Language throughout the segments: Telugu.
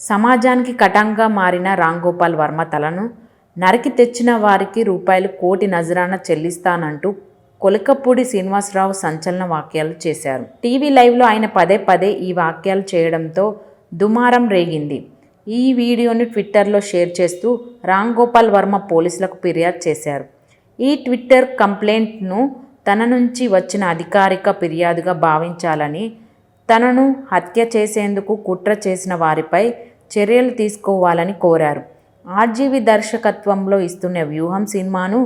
సమాజానికి కటంగా మారిన రాంగోపాల్ వర్మ తలను నరికి తెచ్చిన వారికి రూపాయలు కోటి నజరానా చెల్లిస్తానంటూ కొలికపూడి శ్రీనివాసరావు సంచలన వ్యాఖ్యలు చేశారు. టీవీ లైవ్లో ఆయన పదే పదే ఈ వ్యాఖ్యలు చేయడంతో దుమారం రేగింది. ఈ వీడియోని ట్విట్టర్లో షేర్ చేస్తూ రాంగోపాల్ వర్మ పోలీసులకు ఫిర్యాదు చేశారు. ఈ ట్విట్టర్ కంప్లైంట్ను తన నుంచి వచ్చిన అధికారిక ఫిర్యాదుగా భావించాలని, తనను హత్య చేసేందుకు కుట్ర చేసిన వారిపై చర్యలు తీసుకోవాలని కోరారు. ఆర్జీవి దర్శకత్వంలో ఇస్తున్న వ్యూహం సినిమాను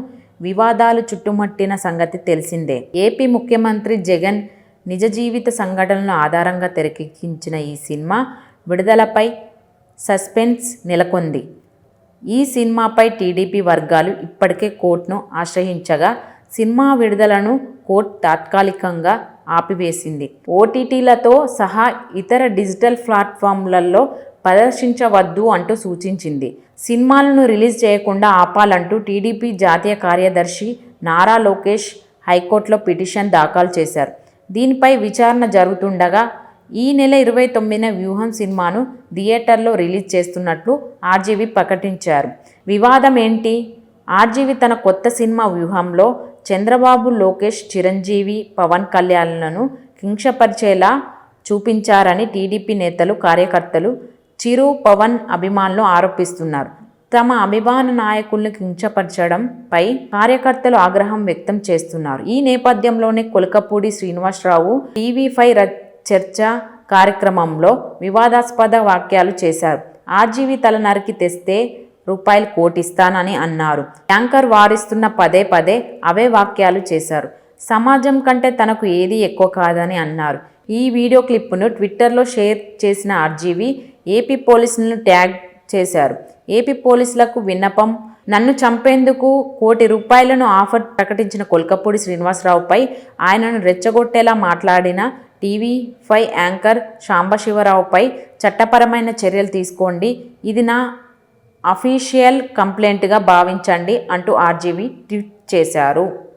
వివాదాలు చుట్టుముట్టిన సంగతి తెలిసిందే. ఏపీ ముఖ్యమంత్రి జగన్ నిజ జీవిత సంఘటనల ఆధారంగా తెరకెక్కించిన ఈ సినిమా విడుదలపై సస్పెన్స్ నెలకొంది. ఈ సినిమాపై టీడీపీ వర్గాలు ఇప్పటికే కోర్టును ఆశ్రయించగా సినిమా విడుదలను కోర్టు తాత్కాలికంగా ఆపివేసింది. ఓటీటీలతో సహా ఇతర డిజిటల్ ప్లాట్ఫామ్లలో ప్రదర్శించవద్దు అంటూ సూచించింది. సినిమాలను రిలీజ్ చేయకుండా ఆపాలంటూ టీడీపీ జాతీయ కార్యదర్శి నారా లోకేష్ హైకోర్టులో పిటిషన్ దాఖలు చేశారు. దీనిపై విచారణ జరుగుతుండగా ఈ నెల 29న వ్యూహం సినిమాను థియేటర్లో రిలీజ్ చేస్తున్నట్లు ఆర్జీవి ప్రకటించారు. వివాదం ఏంటి? ఆర్జీవి తన కొత్త సినిమా వ్యూహంలో చంద్రబాబు, లోకేష్, చిరంజీవి, పవన్ కళ్యాణ్లను కించపరిచేలా చూపించారని టీడీపీ నేతలు, కార్యకర్తలు, చిరు, పవన్ అభిమానులు ఆరోపిస్తున్నారు. తమ అభిమాన నాయకులను కించపరచడంపై కార్యకర్తలు ఆగ్రహం వ్యక్తం చేస్తున్నారు. ఈ నేపథ్యంలోనే కొలికపూడి శ్రీనివాసరావు టీవీ5 చర్చ కార్యక్రమంలో వివాదాస్పద వ్యాఖ్యలు చేశారు. ఆర్జీవి తల నరికి తెస్తే రూపాయలు కోటి ఇస్తానని అన్నారు. యాంకర్ వారిస్తున్న పదే పదే అవే వ్యాఖ్యలు చేశారు. సమాజం కంటే తనకు ఏదీ ఎక్కువ కాదని అన్నారు. ఈ వీడియో క్లిప్ను ట్విట్టర్లో షేర్ చేసిన ఆర్జీవి ఏపీ పోలీసులను ట్యాగ్ చేశారు. ఏపీ పోలీసులకు విన్నపం: నన్ను చంపేందుకు ₹1,00,00,000 ఆఫర్ ప్రకటించిన కొలికపూడి శ్రీనివాసరావుపై ఆయనను రెచ్చగొట్టేలా మాట్లాడిన టీవీ5 యాంకర్ సాంబశివరావుపై చట్టపరమైన చర్యలు తీసుకోండి, ఇది నా అఫీషియల్ కంప్లైంట్గా భావించండి అంటూ ఆర్జీవి ట్వీట్ చేశారు.